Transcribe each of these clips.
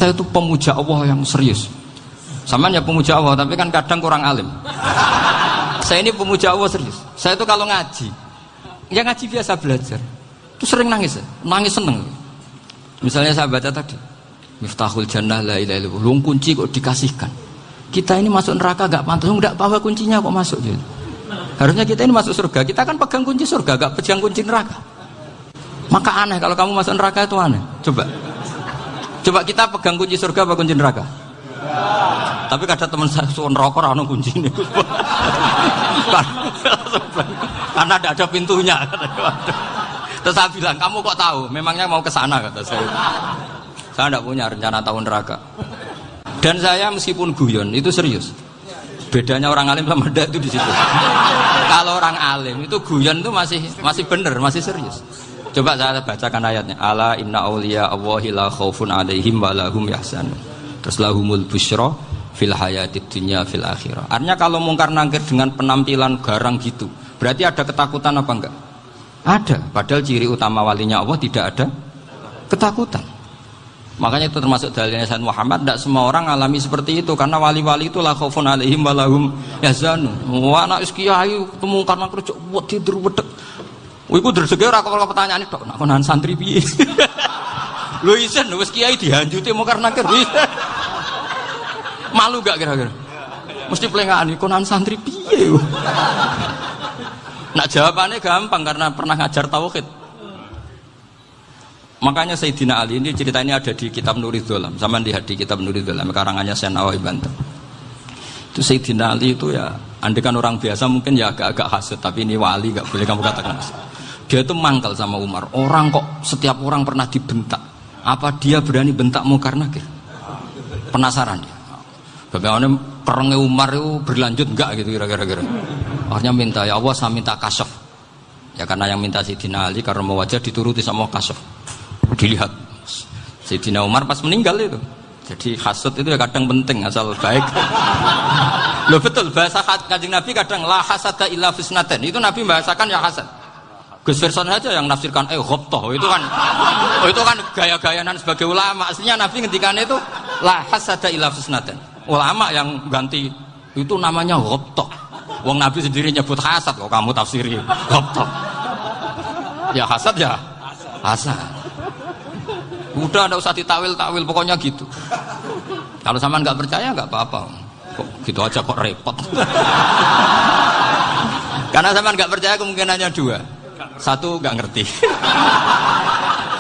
Saya itu pemuja Allah yang serius. Samaan ya pemuja Allah, tapi kan kadang kurang alim. Saya ini pemuja Allah serius. Saya itu kalau ngaji, ya ngaji biasa belajar, itu sering nangis seneng. Misalnya saya baca tadi, Miftahul Jannah la ilaha illallah, lung kunci kok dikasihkan. Kita ini masuk neraka gak pantas, enggak bawa kuncinya kok masuk gitu. Harusnya kita ini masuk surga, kita kan pegang kunci surga, gak pegang kunci neraka. Maka aneh kalau kamu masuk neraka itu aneh. Coba kita pegang kunci surga apa kunci neraka? Tapi kadang teman saya suon rokok anu kunci ini. Karena tidak ada pintunya. Terus saya bilang, kamu kok tahu? Memangnya mau ke sana kata saya. Saya tidak punya rencana tahu neraka. Dan saya meskipun guyon itu serius. Bedanya orang alim sama ndak itu di situ. Kalau orang alim itu guyon itu masih benar, masih serius. Coba saya bacakan ayatnya. Ala inna awliya Allahi la khaufun alaihim wa lahum yahzanun. Terus lahumul busyra fil hayatid dunya fil akhirah. Artinya kalau mungkar nangkir dengan penampilan garang gitu, berarti ada ketakutan apa enggak? Ada. Padahal ciri utama walinya Allah tidak ada ketakutan. Makanya itu termasuk dalilnya Sayyid Muhammad. Tidak semua orang alami seperti itu, karena wali-wali itu la khaufun alaihim wa lahum yahzanun. Wah anak kiai temu karena kerja buat tidur wedek. Iku dresege ora kok pertanyaane tok nak konan santri piye. Lho isen wis kiai dihanjuti mungkar nakir. Malu gak kira-kira? Mesti plengane konan santri piye. Nak jawabannya gampang karena pernah ngajar tauhid. Makanya Sayyidina Ali ini cerita ini ada di kitab Nurul Dzolam. Zaman lihat di kitab Nurul Dzolam karangannya Syekh Nawawi Banten. Itu Sayyidina Ali itu ya, andekan orang biasa mungkin ya agak-agak hasud, tapi ini wali gak boleh kamu katakan hasud. Dia itu mangkal sama Umar. Orang kok setiap orang pernah dibentak. Apa dia berani bentak mungkar nakir? Penasaran dia. Bagaimana kerengnya Umar itu berlanjut enggak gitu kira-kira. Akhirnya minta, ya Allah saya minta kasyaf. Ya karena yang minta Sayyidina Ali karena mau wajah dituruti sama kasyaf. Dilihat Sayyidina Umar pas meninggal itu. Jadi hasud itu ya kadang penting asal baik. Loh betul bahasa Kanjeng Nabi kadang la hasada illa fisnaten. Itu Nabi bahasakan ya hasad. Gus Verson saja yang nafsirkan ghobtoh itu kan gaya-gayanan sebagai ulama. Aslinya Nabi ngendikan itu la hasada illa fisnaten. Ulama yang ganti itu namanya ghobtoh. Wong Nabi sendiri nyebut hasad kok kamu tafsiri ghobtoh. Ya hasad ya hasad. Udah enggak usah ditawil-tawil pokoknya gitu. Kalau sama nggak percaya nggak apa-apa. Kok gitu aja kok repot. Karena sama nggak percaya kemungkinannya dua. Satu nggak ngerti.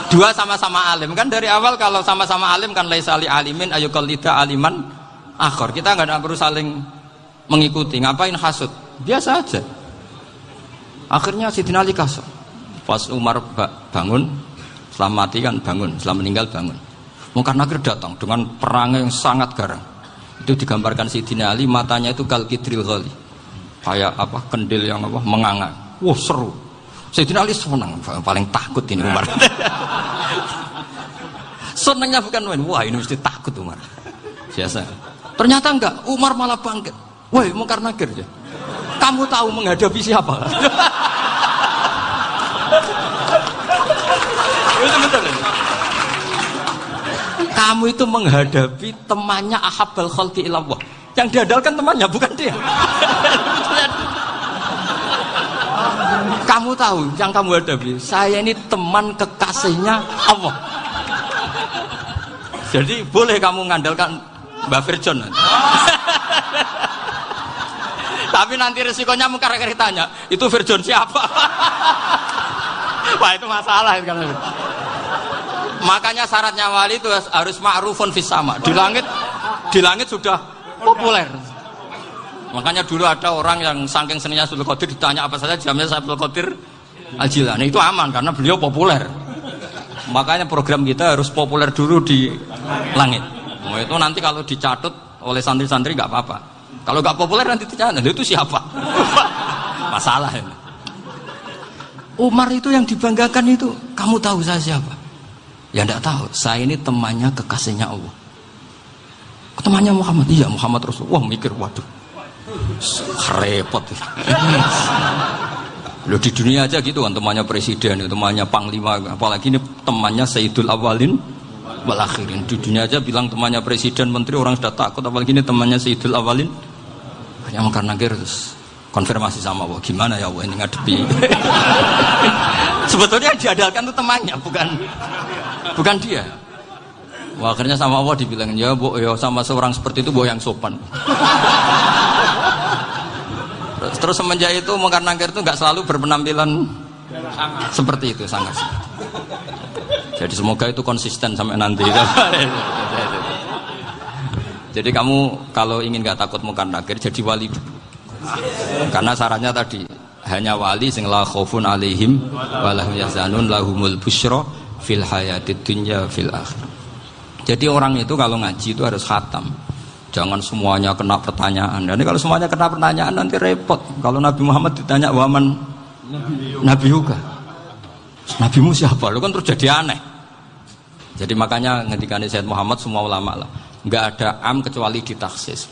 Dua sama-sama alim. Kan dari awal kalau sama-sama alim kan laisa li alimin ayuqallida aliman akhor. Kita nggak perlu saling mengikuti. Ngapain hasud? Biasa aja. Akhirnya Sayyidina Ali kasar. Pas Umar bangun, setelah mati kan bangun, setelah meninggal bangun. Mungkar nakir datang dengan perang yang sangat garang. Itu digambarkan Sayyidina Ali, matanya itu kal kidril ghali. Kayak apa? Kendil yang apa? Menganga. Wah, seru. Sayyidina Ali senang, paling takut ini Umar. Senangnya bukan main. Wah, ini mesti takut Umar. Biasa. Ternyata enggak, Umar malah bangkit. Woi, mungkar nakir ya. Kamu tahu menghadapi siapa? Betul. Kamu itu menghadapi temannya ahabbal khalqi ilallah. Yang diandalkan temannya bukan dia. Kamu tahu yang kamu hadapi, saya ini teman kekasihnya Allah. Jadi boleh kamu mengandalkan Mbak Virjon. Tapi nanti resikonya mungkar nakir tanya, itu Virjon siapa? Wah itu masalah kan. Makanya syaratnya wali itu harus ma'rufun fis sama. Di langit sudah populer. Makanya dulu ada orang yang saking seninya Abdul Qadir ditanya apa saja jamnya Abdul Qadir Al-Jilani. Itu aman karena beliau populer. Makanya program kita harus populer dulu di langit. Nah, itu nanti kalau dicatut oleh santri-santri nggak apa-apa. Kalau nggak populer nanti ditanya itu siapa? Masalah ini. Umar itu yang dibanggakan itu, kamu tahu saya siapa? Ya enggak tahu, saya ini temannya kekasihnya Allah. Temannya Muhammad, iya Muhammad Rasul. Wah mikir, waduh, repot. Loh di dunia aja gitu kan, temannya presiden, temannya panglima, apalagi ini temannya Sayyidul Awalin wal akhirin. Di dunia aja bilang temannya presiden, menteri, orang sudah takut, apalagi ini temannya Sayyidul Awalin. Hanya mungkar nakir terus konfirmasi sama Allah, gimana ya Allah ini ngadepi. Sebetulnya yang diadalkan itu temannya, bukan dia. Wah, akhirnya sama Allah dibilang, ya bu, ya sama seorang seperti itu bu yang sopan. Terus semenjak itu mungkar nakir itu nggak selalu berpenampilan seperti itu, sangat. Jadi semoga itu konsisten sampai nanti. Jadi kamu kalau ingin nggak takut mungkar nakir, jadi wali dulu. Karena syaratnya tadi hanya wali sing la khaufun alaihim walahum yahzanun lahumul busyra fil hayatid dunya fil akhir. Jadi orang itu kalau ngaji itu harus khatam. Jangan semuanya kena pertanyaan. Dan kalau semuanya kena pertanyaan nanti repot. Kalau Nabi Muhammad ditanya waman Nabi juga. Nabimu siapa? Lu kan terus jadi aneh. Jadi makanya ngendikane Sayyid Muhammad semua ulama lah, enggak ada am kecuali ditaksis.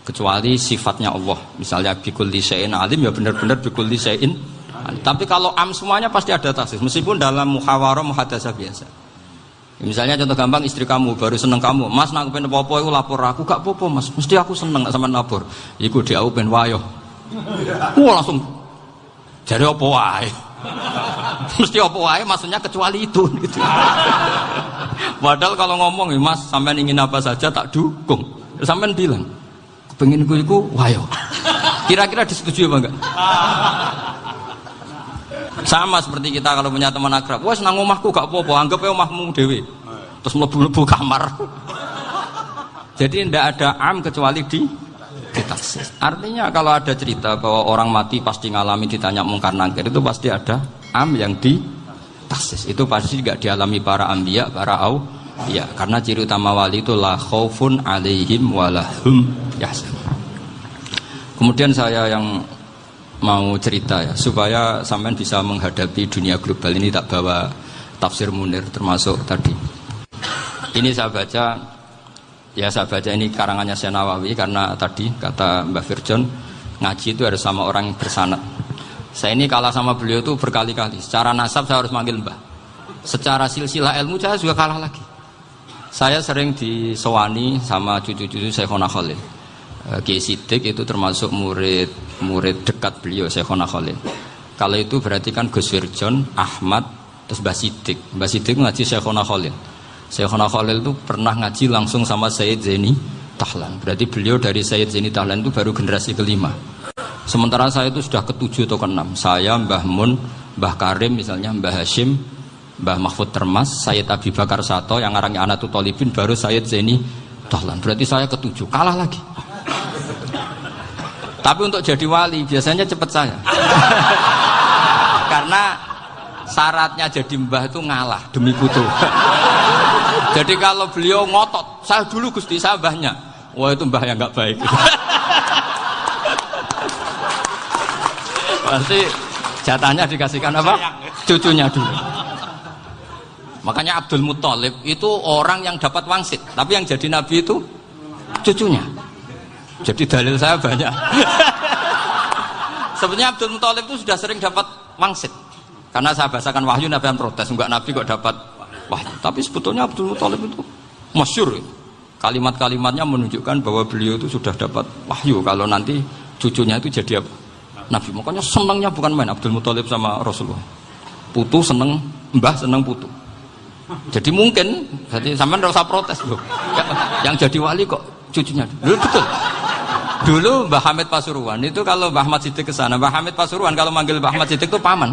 Kecuali sifatnya Allah. Misalnya bikulli syai'in alim ya benar-benar bikulli syai'in. Tapi kalau am semuanya pasti ada taksis. Meskipun dalam muhawarah muhadasah biasa. Misalnya contoh gampang, istri kamu baru seneng kamu, mas nak pengen apa-apa itu lapor aku, gak apa-apa mas, mesti aku seneng gak sama lapor. Iku dia aku pengen wayo. Wah langsung jadi apa wae. Mesti apa wae maksudnya kecuali itu gitu. Padahal kalau ngomong mas sampean ingin apa saja tak dukung. Sampean bilang pengen iku wayo. Kira-kira disetujui apa enggak? Sama seperti kita kalau punya teman akrab, wes nang omahku gak apa-apa, anggap aja omahmu dhewe. Terus mlebu-mlebu kamar. Jadi tidak ada am kecuali ditaksis. Artinya kalau ada cerita bahwa orang mati pasti ngalami ditanya mungkar nakir, itu pasti ada am yang ditaksis. Itu pasti juga dialami para anbiya, para auliya. Karena ciri utama wali itu la khaufun alaihim walahum yahzanun. Kemudian saya yang mau cerita ya, supaya sampean bisa menghadapi dunia global ini, tak bawa tafsir Munir termasuk tadi. Ini saya baca ini karangannya Syekh Nawawi, karena tadi kata Mbah Firjon ngaji itu harus sama orang yang bersanad. Saya ini kalah sama beliau itu berkali-kali. Secara nasab saya harus manggil Mbah. Secara silsilah ilmu saya juga kalah lagi. Saya sering disewani sama cucu-cucu Syekhona Khalil. Kiai Siddiq itu termasuk murid dekat beliau, Syekhona Khalil. Kalau itu berarti kan Gus Firjon, Ahmad, terus Mbah Siddiq. Mbah Siddiq ngaji Syekhona Khalil. Syekhona Khalil itu pernah ngaji langsung sama Sayyid Zaini Tahlan. Berarti beliau dari Sayyid Zaini Tahlan itu baru generasi kelima. Sementara saya itu sudah ke-7 atau ke-6. Saya, Mbah Mun, Mbah Karim misalnya, Mbah Hashim, Mbah Mahfud Termas, Sayyid Abi Bakar Sato yang ngarangnya Anatul Thalibin, baru Sayyid Zaini Tahlan. Berarti saya ke-7, kalah lagi. Tapi untuk jadi wali biasanya cepat saya. Karena syaratnya jadi mbah itu ngalah demi putu. Jadi kalau beliau ngotot, saya dulu Gusti, saya mbahnya. Wah itu mbah yang nggak baik. Pasti jatahnya dikasihkan apa? Cucunya dulu. Makanya Abdul Muthalib itu orang yang dapat wangsit, tapi yang jadi nabi itu cucunya. Jadi dalil saya banyak. Sebenarnya Abdul Muthalib itu sudah sering dapat wangsit. Karena saya bahasakan wahyu, Nabi yang protes, enggak Nabi kok dapat wahyu. Tapi sebetulnya Abdul Muthalib itu masyhur. Kalimat-kalimatnya menunjukkan bahwa beliau itu sudah dapat wahyu kalau nanti cucunya itu jadi apa? Nabi. Makanya senangnya bukan main Abdul Muthalib sama Rasulullah. Putu seneng, mbah seneng putu. Jadi mungkin, jadi sampean enggak usah protes loh. Yang jadi wali kok cucunya. Loh, betul. Dulu Mbah Hamid Pasuruan itu kalau Mbah Ahmad Siddiq ke sana, Mbah Hamid Pasuruan kalau manggil Mbah Ahmad Siddiq itu paman.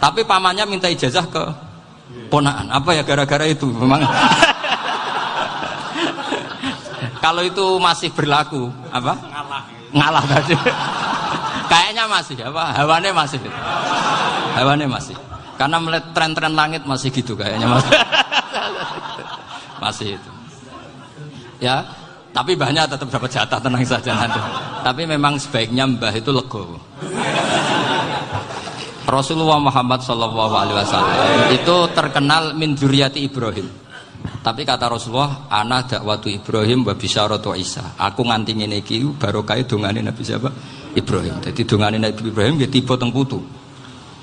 Tapi pamannya minta ijazah ke ponakan. Apa ya gara-gara itu memang. Kalau itu masih berlaku, apa? Ngalah tadi. Kayaknya masih apa? Hawane masih. Karena melihat tren-tren langit masih gitu kayaknya masih. Masih itu. Ya. Tapi mbahnya tetap dapat jatah, tenang saja nanti. Tapi memang sebaiknya mbah itu legowo. Rasulullah Muhammad SAW itu terkenal min dzurriyyati Ibrahim. Tapi kata Rasulullah, ana dakwatu Ibrahim wa bisyaratu Isa. Aku nganti ngene iki barokah dongane Nabi siapa? Ibrahim. Jadi dongane Nabi Ibrahim nggih tiba teng putu.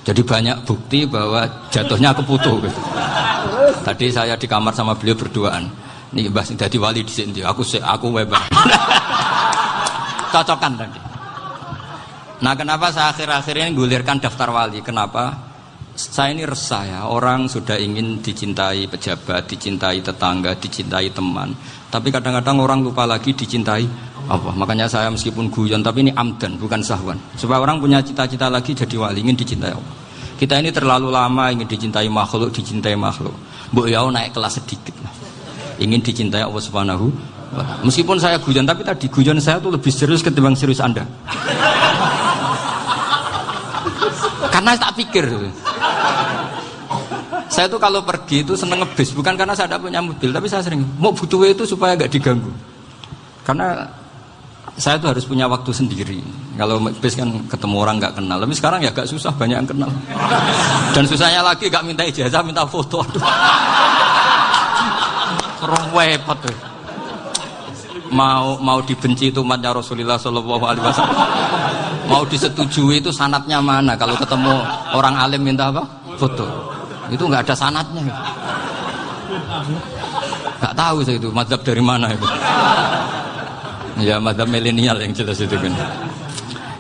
Jadi banyak bukti bahwa jatuhnya ke putu gitu. Tadi saya di kamar sama beliau berduaan. Nih Mbah sing dadi wali di sini. Aku Mbah. Cocokan tadi. Nah, kenapa saya akhir-akhir ini gulirkan daftar wali? Kenapa? Saya ini resah ya. Orang sudah ingin dicintai pejabat, dicintai tetangga, dicintai teman. Tapi kadang-kadang orang lupa lagi dicintai Allah. Makanya saya meskipun guyon, tapi ini amdan, bukan sahwan. Supaya orang punya cita-cita lagi jadi wali, ingin dicintai Allah. Kita ini terlalu lama ingin dicintai makhluk. Mbok ya naik kelas sedikit lah. Ingin dicintai Allah Subhanahu wa Ta'ala. Meskipun saya guyon, tapi tadi guyon saya tuh lebih serius ketimbang serius Anda. Karena tak pikir. Saya tuh kalau pergi itu seneng ngebis, bukan karena saya tidak punya mobil, tapi saya sering mau butuh itu supaya gak diganggu. Karena saya tuh harus punya waktu sendiri. Kalau bis kan ketemu orang nggak kenal. Tapi sekarang ya agak susah, banyak yang kenal. Dan susahnya lagi nggak minta ijazah, minta foto. Repot tuh. Mau dibenci itu umatnya Rasulullah Shallallahu Alaihi Wasallam. Mau disetujui itu sanatnya mana? Kalau ketemu orang alim minta apa? Foto. Itu nggak ada sanatnya. Nggak tahu saya itu mazhab dari mana itu. Ya mazhab milenial yang jelas itu kan.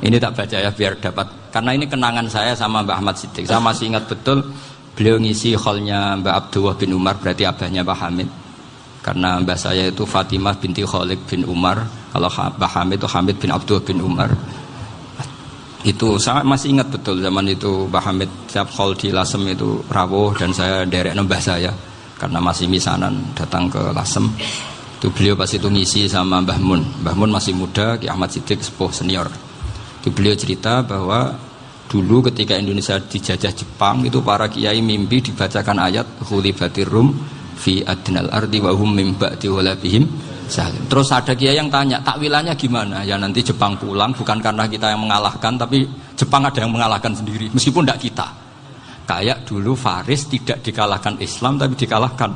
Ini tak baca ya biar dapat. Karena ini kenangan saya sama Mbak Ahmad Siddiq. Saya masih ingat betul beliau ngisi hallnya Mbak Abdullah bin Umar, berarti abahnya Mbak Hamid. Karena mbak saya itu Fatimah binti Khalid bin Umar. Kalau Mbak Hamid itu Hamid bin Abdullah bin Umar. Itu saya masih ingat betul zaman itu Mbak Hamid setiap hall di Lasem itu rawuh dan saya derek mbah saya karena masih misanan datang ke Lasem. Itu beliau pas itu ngisi sama Mbah Mun. Mbah Mun masih muda, Ki Ahmad Siddiq sepuh senior. Itu beliau cerita bahwa dulu ketika Indonesia dijajah Jepang itu para kiai mimpi dibacakan ayat Ghulibatir Rum fi adnal ardi wa hum min ba'di ghalabihim salim. Terus ada kiai yang tanya, takwilannya gimana? Ya nanti Jepang pulang bukan karena kita yang mengalahkan, tapi Jepang ada yang mengalahkan sendiri meskipun tidak kita. Kayak dulu Faris tidak dikalahkan Islam tapi dikalahkan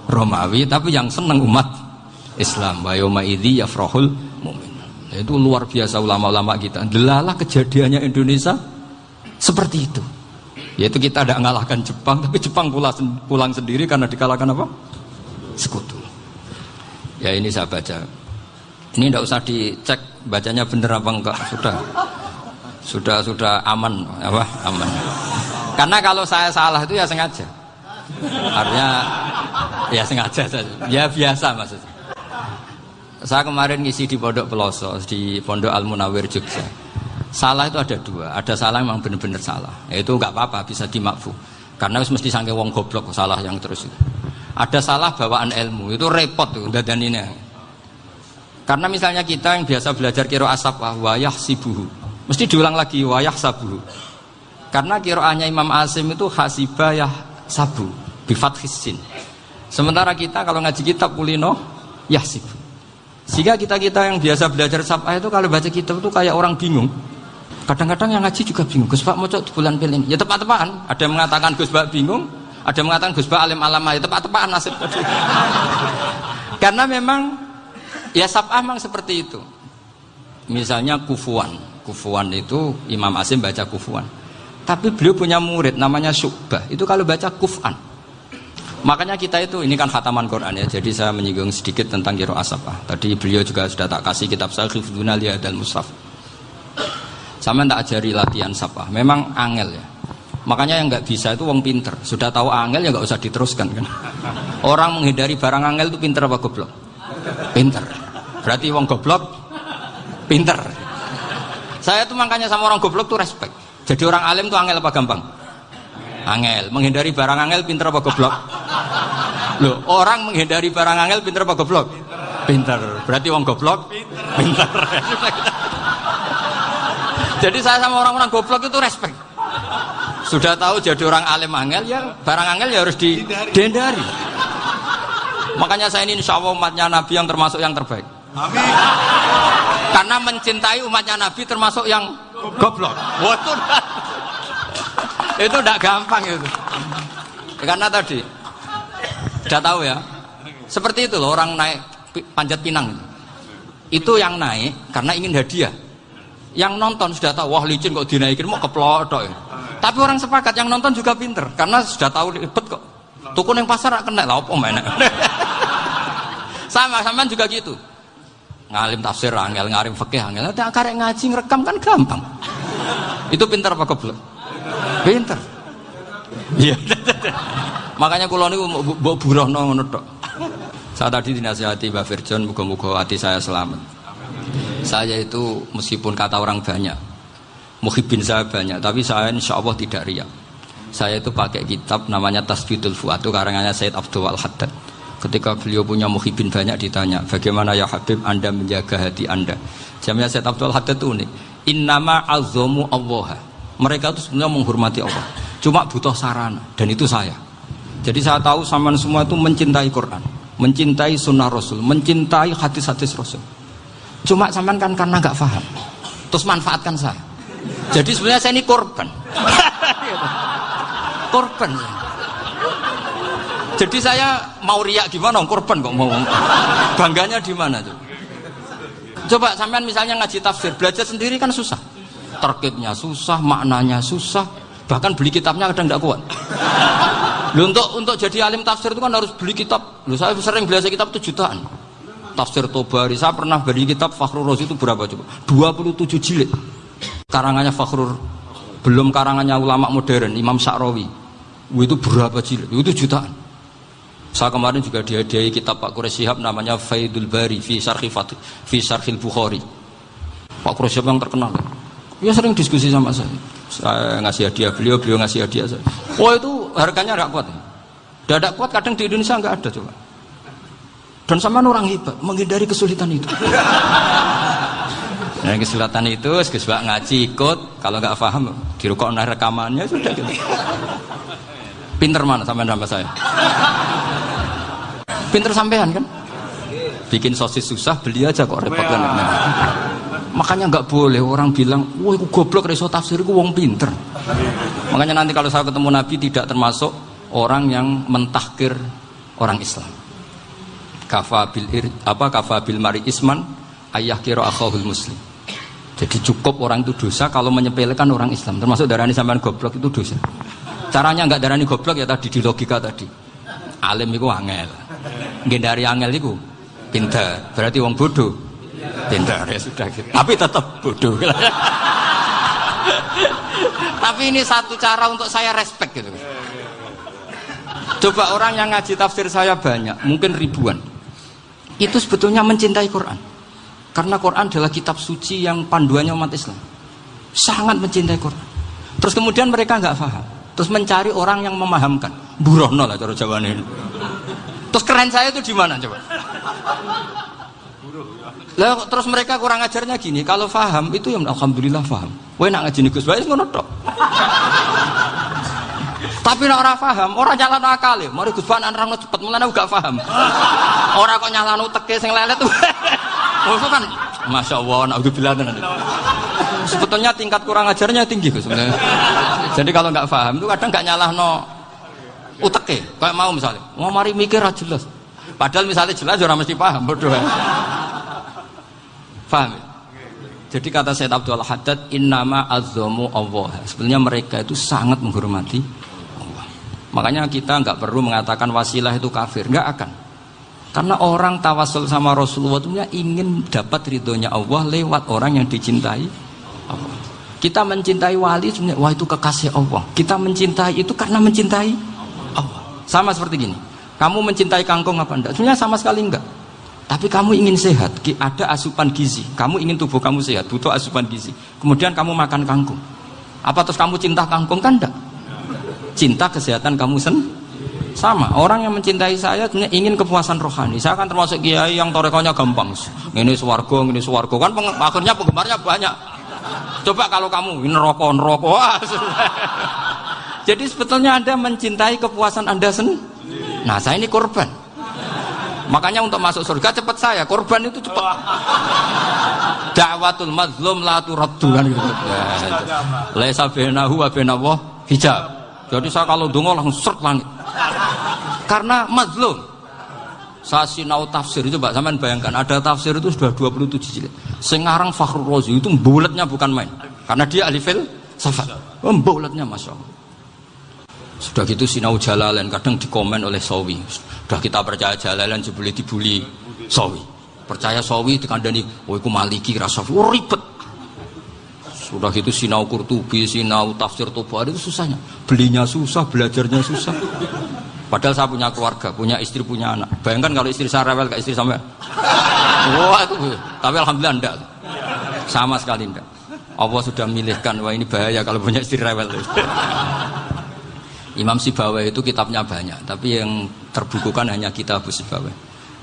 Romawi, tapi yang senang umat Islam. Wa yauma idzi yafrahul mu'min. Itu luar biasa ulama-ulama kita. Delalah kejadiannya Indonesia seperti itu. Yaitu kita tidak mengalahkan Jepang, tapi Jepang pulang sendiri karena dikalahkan apa? Sekutu. Ya ini saya baca. Ini tidak usah dicek bacanya benar apa enggak. Sudah aman apa? Aman. Karena kalau saya salah itu ya sengaja. Artinya ya sengaja saja. Ya biasa maksudnya. Saya kemarin ngisi di Pondok Peloso, di Pondok Al Munawir Jogja. Salah itu ada dua. Ada salah memang benar-benar salah. Itu enggak apa-apa, bisa dimakfu. Karena mesti sangke wong goblok salah yang terus itu. Ada salah bawaan ilmu, itu repot tuh dadaninnya. Karena misalnya kita yang biasa belajar qiraah safah wayah sibuhu, mesti diulang lagi wayah sabuhu. Karena qiraahnya Imam Asim itu hasibah yah sabu bi fathis sin. Sementara kita kalau ngaji kitab kulino yahsib. Sehingga kita yang biasa belajar safah itu kalau baca kitab itu kayak orang bingung. Kadang-kadang yang ngaji juga bingung. Gus Pak mau cok bulan pilih. Ya tepat-tepatan. Ada yang mengatakan Gus Pak bingung, ada yang mengatakan Gus Pak alim alama. Ya tepat-tepatan nasib. Karena memang ya safah memang seperti itu. Misalnya kufuan. Kufuan itu Imam Asim baca kufuan. Tapi beliau punya murid namanya Syu'bah. Itu kalau baca kuf'an. Makanya kita itu, ini kan khataman Quran ya. Jadi saya menyinggung sedikit tentang qiraah safah. Tadi beliau juga sudah tak kasih kitab saya Hifdzuna Lihadal Mushaf. Sama tak ajari latihan safah. Memang angel ya. Makanya yang nggak bisa itu wong pinter. Sudah tahu angel ya nggak usah diteruskan kan. Orang menghindari barang angel itu pinter apa goblok? Pinter. Berarti wong goblok pinter. Saya tuh makanya sama orang goblok tuh respect. Jadi orang alim tuh angel apa gampang? Angel. Menghindari barang angel pinter apa goblok? Loh, orang menghindari barang angel pinter apa goblok? Pinter. Berarti wong goblok pinter. Jadi saya sama orang-orang goblok itu respect. Sudah tahu jadi orang alim angel ya barang angel ya harus dihindari. Makanya saya ini insya Allah umatnya Nabi yang termasuk yang terbaik. Amin. Karena mencintai umatnya Nabi termasuk yang goblok. Waduh. Itu tidak gampang itu. Karena tadi sudah tahu ya. Seperti itu loh orang naik panjat pinang. Itu yang naik karena ingin hadiah. Yang nonton sudah tahu, wah licin kok dinaikin mau keplodok ya. Tapi orang sepakat yang nonton juga pinter karena sudah tahu ribet kok Tuku ning pasar rak kena lha opo menek. Sama-sama juga gitu. Ngalim tafsir angel, ngalim fikih angel. Nek karek ngaji ngrekam kan gampang. Itu pinter apa goblok? Pinter. Iya. Makanya kula niku mbok burohno ngono tok. Saya tadi dinasihati Mbak Firjon, muga-muga hati saya selamat. Saya itu meskipun kata orang banyak, muhibbin saya banyak, tapi saya insya Allah tidak riya. Saya itu pakai kitab namanya Tasbidul Fuad, itu karangannya Said Abdul Al-Haddad. Ketika beliau punya muhibbin banyak ditanya, bagaimana ya Habib Anda menjaga hati Anda? Jamnya Said Abdul Al-Haddad itu unik. Innama azzamu Allah. Mereka itu sebenarnya menghormati Allah. Cuma butuh sarana, dan itu saya. Jadi saya tahu sampean semua itu mencintai Quran, mencintai sunnah Rasul, mencintai hadis-hadis Rasul. Cuma sampean kan karena nggak paham, terus manfaatkan saya. Jadi sebenarnya saya ini korban. Korban. Jadi saya mau riak gimana? Korban kok mau. Bangganya di mana tuh? Coba sampean misalnya ngaji tafsir, belajar sendiri kan susah. Terkibnya susah, maknanya susah. Bahkan beli kitabnya kadang tidak kuat. Loh, untuk jadi alim tafsir itu kan harus beli kitab. Loh, saya sering belajar kitab itu jutaan. Tafsir Tobari, saya pernah beli kitab Fakhrur Razi itu berapa coba? 27 jilid. Karangannya Fakhrur, belum karangannya ulama modern, Imam Sya'rawi. Itu berapa jilid? Itu jutaan. Saya kemarin juga dihadiahi kitab Pak Quraish Shihab namanya Faidul Bari fi Syarhil Bukhari. Pak Quraish Shihab yang terkenal. Dia sering diskusi sama saya. Saya ngasih hadiah beliau ngasih hadiah saya. Oh itu harganya nggak kuat. Tidak kuat kadang di Indonesia nggak ada coba. Dan sama orang hebat menghindari kesulitan itu. Nah, kesulitan itu sebab ngaji ikut, kalau nggak paham dirukok rekamannya sudah gitu. Pinter mana sampean sama saya? Pinter sampean kan? Bikin sosis susah, beli aja kok repot kan. Makanya nggak boleh orang bilang, wah aku goblok reso tafsir, aku wong pinter. Makanya nanti kalau saya ketemu Nabi tidak termasuk orang yang mentahkir orang Islam. Kafa bil mari isman ayah kira akhahul muslim. Jadi cukup orang itu dosa kalau menyepelekan orang Islam. Termasuk darani sampean goblok itu dosa. Caranya nggak darani goblok ya tadi di logika tadi. Alim itu angel. Ngendari angel itu pinter. Berarti wong bodoh. Pintar ya sudah gitu. Tapi tetap bodoh. Tapi ini satu cara untuk saya respect gitu. Coba orang yang ngaji tafsir saya banyak, mungkin ribuan. Itu sebetulnya mencintai Quran. Karena Quran adalah kitab suci yang panduannya umat Islam. Sangat mencintai Quran. Terus kemudian mereka nggak paham. Terus mencari orang yang memahamkan. Burohno lah cara Jawane ini. Terus keren saya itu di mana coba? Lah terus mereka kurang ajarnya gini, kalau paham itu ya alhamdulillah paham. Kowe nak ngaji Gus Bae ngono tok. Tapi nek ora paham, ora nyalano akale. Mari Gus Bae nerangno cepet, mulane aku gak paham. Ora kok nyalano teke sing lelet tuh. Oh kan masyaallah naudzubillah tenan. Sebetulnya tingkat kurang ajarnya tinggi Gus sebenarnya. Jadi kalau nggak paham itu kadang nggak nyalahno uteke. Kayak mau misalnya, mau mari mikir aja jelas. Padahal misalnya jelas orang mesti paham, bodoh ya. Paham ya? Jadi kata Said Abdul Haddad, innama azzamu Allah. Sebenarnya mereka itu sangat menghormati Allah. Makanya kita nggak perlu mengatakan wasilah itu kafir, nggak akan. Karena orang tawasul sama Rasulullah itu ingin dapat ridhonya Allah lewat orang yang dicintai Allah. Kita mencintai wali sebenarnya, wah itu kekasih Allah. Kita mencintai itu karena mencintai Allah. Sama seperti gini. Kamu mencintai kangkung apa enggak? Sebenarnya sama sekali enggak. Tapi kamu ingin sehat, ada asupan gizi. Kamu ingin tubuh kamu sehat, butuh asupan gizi. Kemudian kamu makan kangkung. Apa terus kamu cinta kangkung kan enggak? Cinta kesehatan kamu sama. Orang yang mencintai saya sebenarnya ingin kepuasan rohani. Saya kan termasuk kiai yang torekonya gampang. Ini swarga kan akhirnya penggemarnya banyak. Coba kalau kamu neraka. Jadi sebetulnya Anda mencintai kepuasan Anda sendiri. Nah, saya ini korban. Makanya untuk masuk surga cepat saya, korban itu cepat. Da'watul mazlum la turaddu kan gitu. Laisa bainahu wa bainallah hijab. Jadi saya kalau donga langsung seret langit. Karena mazlum. Saya sinau tafsir itu, Mbak, sampean bayangkan ada tafsir itu sudah 27 jilid. Sing ngarang Fakhrur Razi itu buletnya bukan main. Karena dia ahli filsafat. Buletnya masyaallah. Sudah gitu sinau Jalalain kadang dikomen oleh Sawi. Sudah kita percaya Jalalain jebule dibuli Sawi. Percaya Sawi dikandani, "Oh iku Maliki rasa ribet." Sudah gitu sinau Qurtubi, sinau tafsir Tabari itu susahnya. Belinya susah, belajarnya susah. Padahal saya punya keluarga, punya istri, punya anak. Bayangkan kalau istri saya rewel kayak istri sampai. Wah itu. Tapi alhamdulillah enggak. Sama sekali enggak. Allah sudah milihkan, wah ini bahaya kalau punya istri rewel. Imam Sibawai itu kitabnya banyak, tapi yang terbukukan hanya Kitab Sibawai.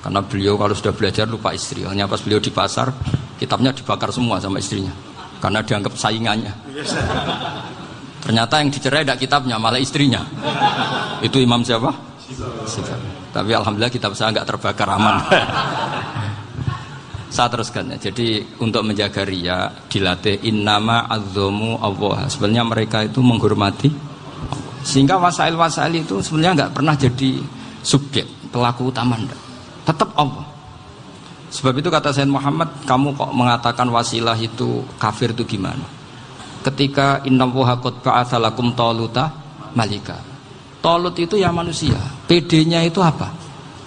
Karena beliau kalau sudah belajar lupa istri. Hanya pas beliau di pasar, kitabnya dibakar semua sama istrinya. Karena dianggap saingannya. Ternyata yang dicerai tidak kitabnya, malah istrinya. Itu Imam siapa? Sibawai. Tapi alhamdulillah kitab saya nggak terbakar, aman. Saya teruskan ya. Jadi untuk menjaga riya dilatih innama azzamu Allah. Sebenarnya mereka itu menghormati Allah. Sehingga wasail-wasail itu sebenarnya nggak pernah jadi subjek pelaku utama, enggak. Tetap Allah. Sebab itu kata Sayyid Muhammad, kamu kok mengatakan wasilah itu kafir itu gimana? Ketika innallaha qad ba'atsa lakum taluta malika. Talut itu ya manusia. PD-nya itu apa?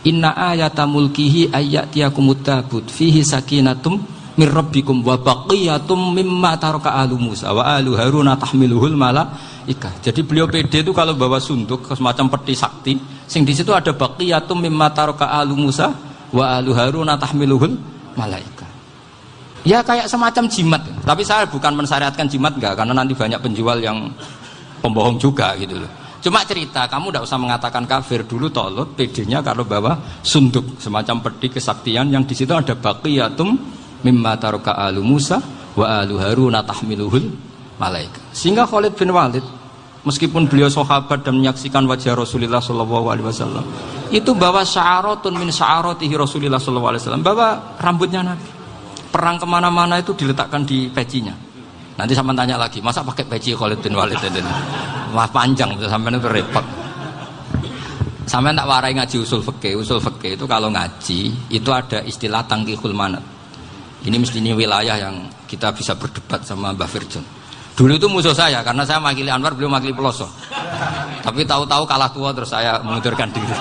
Inna ayata mulkihi ayyatiyakumut tabut fihi sakinatum mir rabbikum wa baqiyatum mimma taraka alu Musa wa alu Haruna tahmiluhul malaikah. Jadi beliau PD itu kalau bawa sunduk semacam peti sakti, sing di situ ada baqiyatum mimma taraka alu Musa wa alu Haruna tahmiluhul malaikah. Ya kayak semacam jimat. Tapi saya bukan mensyariatkan jimat enggak, karena nanti banyak penjual yang pembohong juga gitu loh. Cuma cerita, kamu tidak usah mengatakan kafir. Dulu Talut PD-nya kalau bawa sunduk semacam peti kesaktian yang di situ ada baqiyatum mimma taraka alu Musa wa alu Haruna tahmiluhul malaika. Sehingga Khalid bin Walid meskipun beliau sahabat dan menyaksikan wajah Rasulullah SAW, itu bawa sya'aratun min sya'aratihi Rasulullah SAW, bawa rambutnya Nabi. Perang kemana-mana itu diletakkan di pecinya. Nanti sama tanya lagi, masa pakai peci Khalid bin Walid ini? Wah panjang, sampai itu repot. Sampai tak warai ngaji usul fikih. Usul fikih itu kalau ngaji itu ada istilah tangkihul manat. Ini mesti ini wilayah yang kita bisa berdebat sama Mbah Firjon. Dulu itu musuh saya karena saya makili Anwar, beliau makili Peloso. Tapi tahu-tahu kalah tua terus saya mengundurkan diri.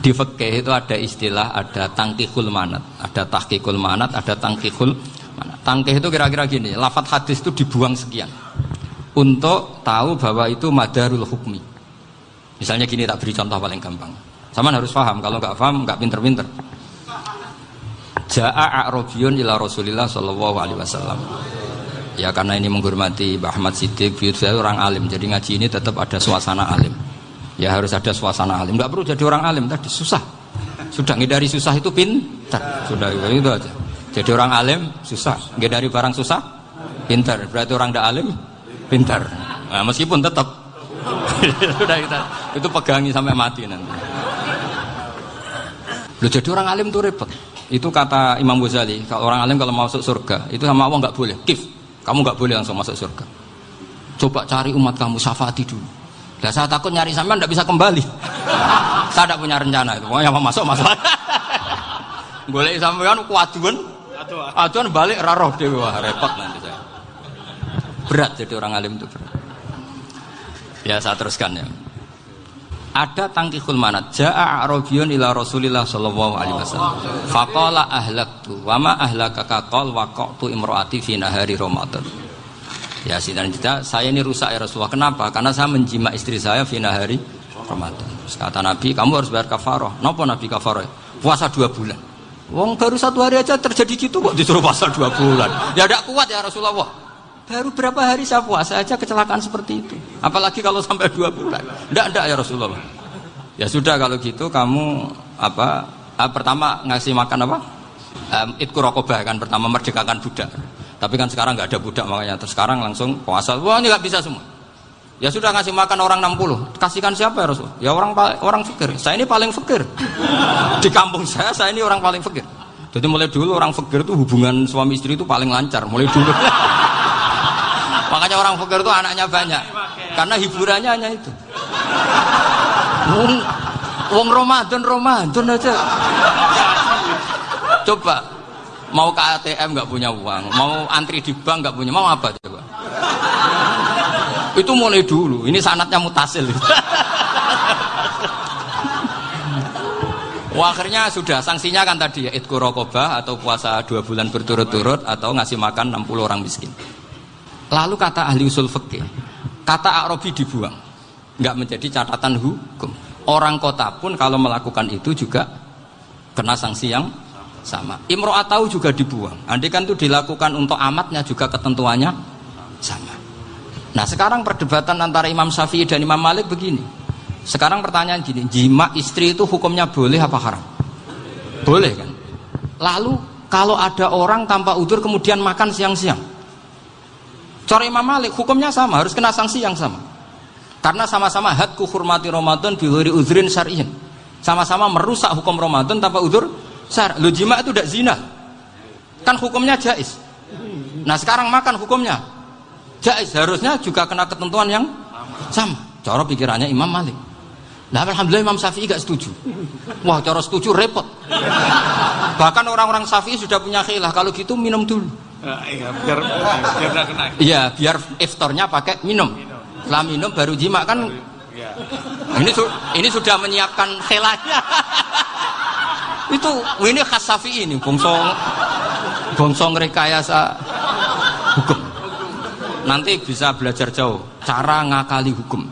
Di fikih itu ada istilah, ada tangkihul manat, ada tahqiqul manat, ada tangkihul manat. Tangkih itu kira-kira gini, lafadz hadis itu dibuang sekian untuk tahu bahwa itu madarul hukmi. Misalnya gini, tak beri contoh paling gampang. Sama harus paham, kalau nggak paham nggak pinter-pinter. Ja'a a'rabiyun ila Rasulillah sallallahu alaihi wasallam. Ya karena ini menghormati Mbah Ahmad Siddiq, saya orang alim, jadi ngaji ini tetap ada suasana alim. Ya harus ada suasana alim. Nggak perlu jadi orang alim tadi, susah. Sudah ngindari susah itu pintar. Sudah itu aja. Jadi orang alim susah, ngindari barang susah pintar. Berarti orang tidak alim pintar. Nah, meskipun tetap sudah itu pegangi sampai mati nanti. Loh, jadi orang alim itu repot. Itu kata Imam Ghazali, kalau orang alim kalau masuk surga itu sama Allah nggak boleh. Kif, kamu nggak boleh langsung masuk surga. Coba cari umat kamu, syafaati dulu. Lah saya takut nyari sampean nggak bisa kembali. Saya tidak punya rencana itu. Pokoknya mau masuk. Boleh sampean kuaduan. Aduan balik raroh dewe, wah repot nanti saya. Berat jadi orang alim itu berat. Ya saya teruskan ya. Ada tangkihul manat. Ja'a a'rabiyun ila Rasulillah sallallahu alaihi wasallam. Faqala ahlaktu wa ma ahlakaka qal waqa'tu imraati fi nahari Ramadan. Ya sidang kita, saya ini rusak ya Rasulullah. Kenapa? Karena saya menjima istri saya fi nahari Ramadan. Terus kata Nabi, kamu harus bayar kafarah. Napa Nabi kafarah? Puasa 2 bulan. Wong baru 1 hari aja terjadi gitu kok disuruh puasa 2 bulan. Ya tidak kuat ya Rasulullah. Baru berapa hari saya puasa aja kecelakaan seperti itu. Apalagi kalau sampai 2 bulan. Tidak ya Rasulullah. Ya sudah kalau gitu kamu pertama ngasih makan apa? Itqu raqabah kan, pertama merdekakan budak. Tapi kan sekarang nggak ada budak makanya terus sekarang langsung puasa. Wah ini nggak bisa semua. Ya sudah ngasih makan orang 60. Kasihkan siapa ya Rasul? Ya orang fakir. Saya ini paling fakir. Di kampung saya ini orang paling fakir. Jadi mulai dulu orang fakir itu hubungan suami istri itu paling lancar. Mulai dulu. Makanya orang fakir itu anaknya banyak. Karena hiburannya hanya itu. Wong Ramadan aja. Coba mau ke ATM nggak punya uang, mau antri di bank nggak punya, mau apa coba? Itu mulai dulu. Ini sanatnya mutasil. Wah, akhirnya sudah sanksinya kan tadi ya idku raqabah atau puasa 2 bulan berturut-turut atau ngasih makan 60 orang miskin. Lalu kata ahli usul fikih, kata Arabi dibuang, nggak menjadi catatan hukum. Orang kota pun kalau melakukan itu juga kena sanksi yang sama. Imro'atau juga dibuang. Andai kan itu dilakukan untuk amatnya juga ketentuannya sama. Nah sekarang perdebatan antara Imam Syafi'i dan Imam Malik begini. Sekarang pertanyaan gini, jima istri itu hukumnya boleh apa haram? Boleh kan? Lalu kalau ada orang tanpa udzur kemudian makan siang-siang, cara Imam Malik hukumnya sama, harus kena sanksi yang sama. Karena sama-sama hadku hurmati Ramadan bi ghairi udzrin syar'iyyin. Sama-sama merusak hukum Ramadan tanpa udzur syar'. Lo jima itu tidak zina. Kan hukumnya jaiz. Nah, sekarang makan hukumnya jaiz, harusnya juga kena ketentuan yang sama. Cara pikirannya Imam Malik. Nah, alhamdulillah Imam Syafi'i gak setuju. Wah, cara setuju repot. Bahkan orang-orang Syafi'i sudah punya khilaf, kalau gitu minum dulu. Iya, biar gak kena. Iya, biar iftarnya pakai minum. Setelah minum baru jima kan. Ya. Ini sudah menyiapkan khilafnya. Ini khas Syafi'i ini, bongsong rekayasa hukum. Nanti bisa belajar jauh cara ngakali hukum.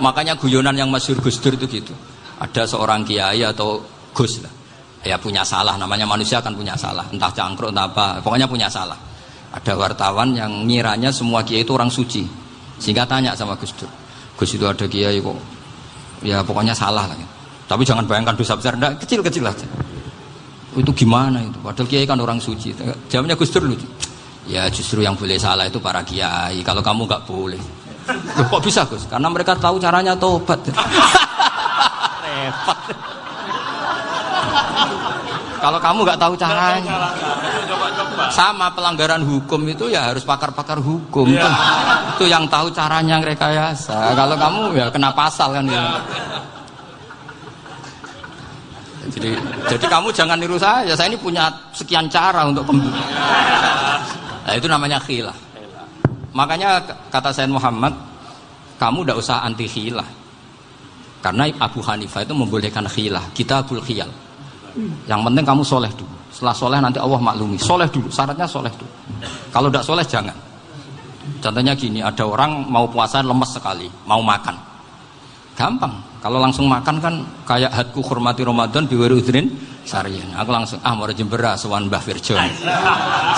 Makanya guyonan yang masyhur Gus Dur itu gitu. Ada seorang kiai atau Gus lah, ya punya salah, namanya manusia kan punya salah, entah cangkruk entah apa, pokoknya punya salah. Ada wartawan yang ngiranya semua kiai itu orang suci, sehingga tanya sama Gus Dur, Gus itu ada kiai kok, ya pokoknya salah lah. Tapi jangan bayangkan dosa besar, enggak, kecil-kecil aja. Itu gimana itu? Padahal kiai kan orang suci. Jawabnya Gus Dur lucu. Ya justru yang boleh salah itu para kiai. Kalau kamu nggak boleh. Loh, kok bisa Gus? Karena mereka tahu caranya tobat. Repot. Kalau kamu nggak tahu caranya. Sama pelanggaran hukum itu ya harus pakar-pakar hukum. Ya. Itu yang tahu caranya rekayasa. Kalau kamu ya kena pasal kan ya. Jadi kamu jangan niru saya ini punya sekian cara untuk nah, itu namanya khilaf. Makanya kata Sayyid Muhammad, kamu tidak usah anti khilaf, karena Abu Hanifah itu membolehkan khilaf, kitabul khiyal. Yang penting kamu soleh dulu, setelah soleh nanti Allah maklumi. Soleh dulu, syaratnya soleh dulu. Kalau tidak soleh jangan. Contohnya gini, ada orang mau puasa lemes sekali, mau makan, gampang. Kalau langsung makan kan kayak hadku hormati Ramadan biwari udrin syar'iyyin. Aku langsung mau jembera sowan Mbah Firjo.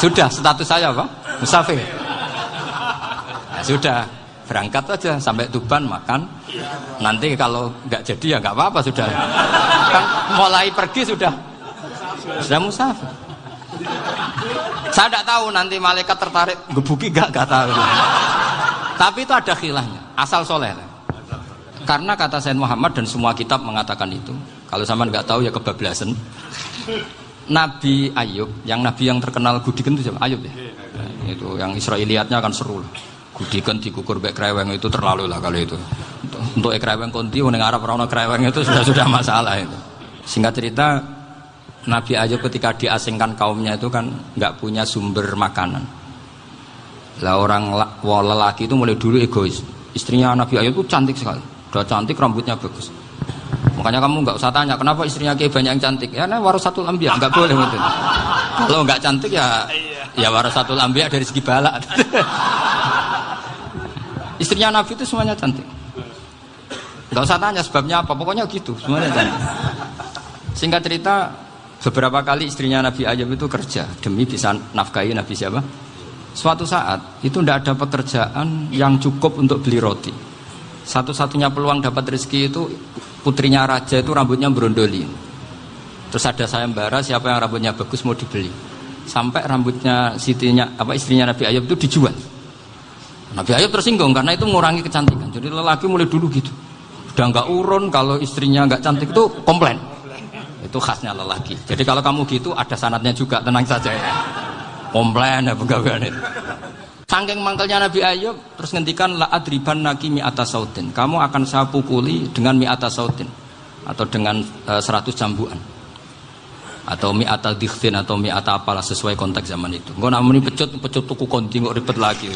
Sudah status saya apa? Musafir. Nah, sudah berangkat aja sampai Tuban makan. Nanti kalau nggak jadi ya nggak apa-apa sudah. Kan mulai pergi sudah musafir. Saya tidak tahu nanti malaikat tertarik gebuki nggak tahu. Tapi itu ada khilafnya. Asal soleh. Karena kata Sayyid Muhammad dan semua kitab mengatakan itu. Kalau sama nggak tahu ya kebablasan. Nabi Ayub, yang terkenal Gudiken itu siapa? Ayub ya. Itu yang Israiliyatnya akan seru. Gudiken dikukur bek kreweng itu terlalu lah kalau itu. Untuk kreweng konti ning Arab ora ono kreweng itu sudah masalah itu. Singkat cerita, Nabi Ayub ketika diasingkan kaumnya itu kan nggak punya sumber makanan. Lah orang lelaki itu mulai dulu egois. Istrinya Nabi Ayub itu cantik sekali. Udah cantik, rambutnya bagus. Makanya kamu nggak usah tanya kenapa istrinya kayak banyak yang cantik. Ya, warasatul anbiya, nggak boleh gitu. Kalau nggak cantik ya warasatul anbiya dari segi balak. Istrinya Nabi itu semuanya cantik. Nggak usah tanya sebabnya apa, pokoknya gitu, semuanya cantik. Singkat cerita, beberapa kali istrinya Nabi Ayub itu kerja demi bisa nafkahi Nabi siapa? Suatu saat itu tidak ada pekerjaan yang cukup untuk beli roti. Satu-satunya peluang dapat rezeki itu putrinya raja itu rambutnya berondoli. Terus ada sayembara siapa yang rambutnya bagus mau dibeli. Sampai rambutnya istrinya Nabi Ayub itu dijual. Nabi Ayub tersinggung karena itu mengurangi kecantikan. Jadi lelaki mulai dulu gitu. Udah nggak urun kalau istrinya nggak cantik itu komplain. Itu khasnya lelaki. Jadi kalau kamu gitu ada sanadnya juga, tenang saja ya. Komplain ya pegawaian itu. Saking mangkelnya Nabi Ayub terus ngendikan la adriban naki mi'ata sautin. Kamu akan saya pukuli dengan mi'ata sautin atau dengan 100 jambuan. Atau mi'ata dikhtin atau mi'ata apalah sesuai konteks zaman itu. Engko namuni pecut tuku konti kok ribet lagi.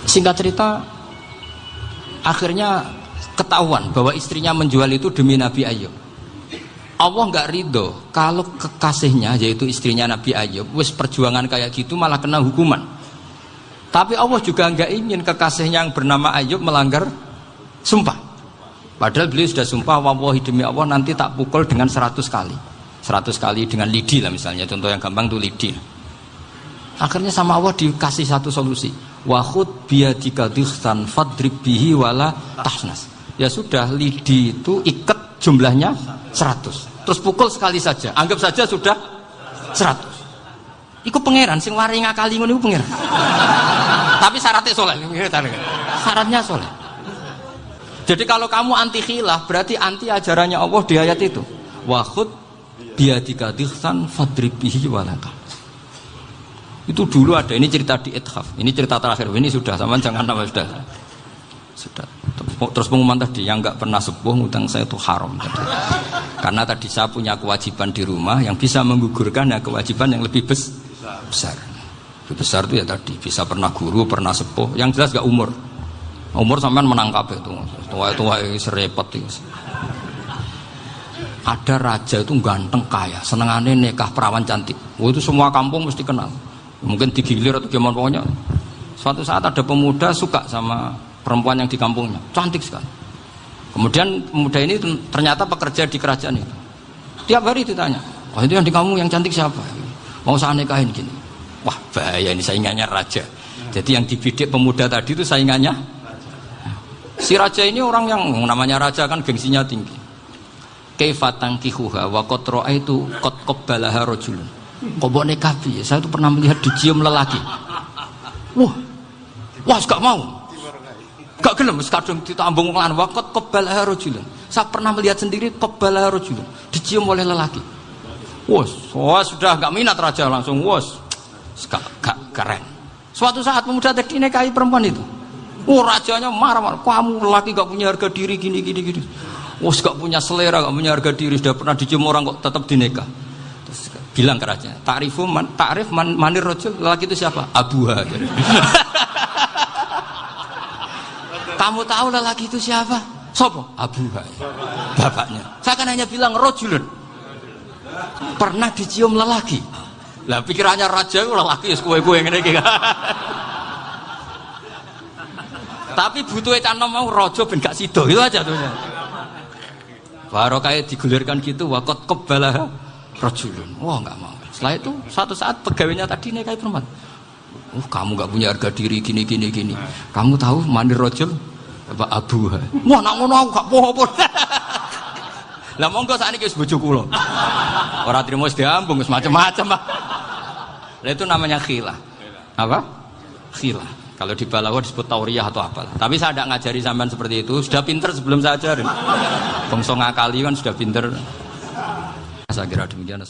Singkat cerita, akhirnya ketahuan bahwa istrinya menjual itu demi Nabi Ayub. Allah nggak ridho kalau kekasihnya yaitu istrinya Nabi Ayub wis perjuangan kayak gitu malah kena hukuman. Tapi Allah juga nggak ingin kekasihnya yang bernama Ayub melanggar sumpah. Padahal beliau sudah sumpah, wallahi demi Allah nanti tak pukul dengan 100 kali. 100 kali dengan lidi lah misalnya, contoh yang gampang tuh lidi. Akhirnya sama Allah dikasih satu solusi. Wa khud biyadika dikhsan fadrib bihi wala tahnas. Ya sudah, lidi itu ikat jumlahnya 100. Terus pukul sekali saja. Anggap saja sudah 100. Iku pangeran sing wari ngakali ngono iku pangeran. Tapi syaratnya soleh. Syaratnya soleh. Jadi kalau kamu anti khilaf berarti anti ajarannya Allah di ayat itu. Wa khud biadika dikhsan fadrib bihi wala tahnas. Itu dulu ada, ini cerita di Ithaf. Ini cerita terakhir, ini sudah, sama jangan nama sudah. Terus pengumuman tadi, yang nggak pernah sepuh ngutang saya itu haram. Karena tadi saya punya kewajiban di rumah yang bisa menggugurkan ya kewajiban yang lebih besar. Lebih besar itu ya tadi, bisa pernah guru, pernah sepuh. Yang jelas nggak umur. Umur sampean menangkap itu, tua-tua serepot itu. Ada raja itu ganteng kaya, senengannya nikah perawan cantik. Itu semua kampung mesti kenal. Mungkin digilir atau gimana pokoknya. Suatu saat ada pemuda suka sama perempuan yang di kampungnya, cantik sekali. Kemudian pemuda ini ternyata pekerja di kerajaan itu. Tiap hari ditanya, oh itu yang di kampung yang cantik siapa? Mau saya nikahin gini. Wah bahaya, ini saingannya raja. Jadi yang dibidik pemuda tadi itu saingannya. Si raja ini orang yang namanya raja kan gengsinya tinggi. Kaifatang kihuha wa qad ra'aitu qad qabbalaha rajulun. Kok mbok nikah piye? Saya itu pernah melihat dicium lelaki. Wah, gak mau. Gak gelem wis kadung ditambung lan wa qad qabbalaha rajulun. Saya pernah melihat sendiri qabbalaha rajulun, dicium oleh lelaki. Wah, sudah gak minat raja langsung gak keren. Suatu saat pemuda tadi nikahi perempuan itu. Rajanya marah-marah, kamu lelaki gak punya harga diri gini. Gak punya selera, gak punya harga diri, sudah pernah dicium orang kok tetap dinikah. Terus bilang ke raja, ta'rif manir rajul, lelaki itu siapa? Abuha. Kamu tahu lelaki itu siapa? Sopo? Abuha. Bapaknya. Saya kan hanya bilang rajulun. Pernah dicium lelaki. Lah pikirannya raja itu lelaki kue-kue ngene iki. Tapi butuhe canom mau raja ben gak sida, itu aja tuh. Baru kayak digulirkan gitu, wakot kebalah rajulun. Wah nggak mau. Setelah itu suatu saat pegawainya tadi nikahi perempuan. Kamu nggak punya harga diri gini. Kamu tahu mandir rajul apa abuha? Wah nak ngono aku gak apa-apa. Lah monggo sakniki wis bojo kula. Ora trimo wis diambung wis macam-macam, Pak. Lah itu namanya khilah. Apa? Khilah. Kalau di Balaghah disebut tauriyah atau apalah. Tapi saya tidak ngajari sampean seperti itu. Sudah pinter sebelum saya ajarin. Bangsa ngakali kan sudah pinter. Saya kira demikian.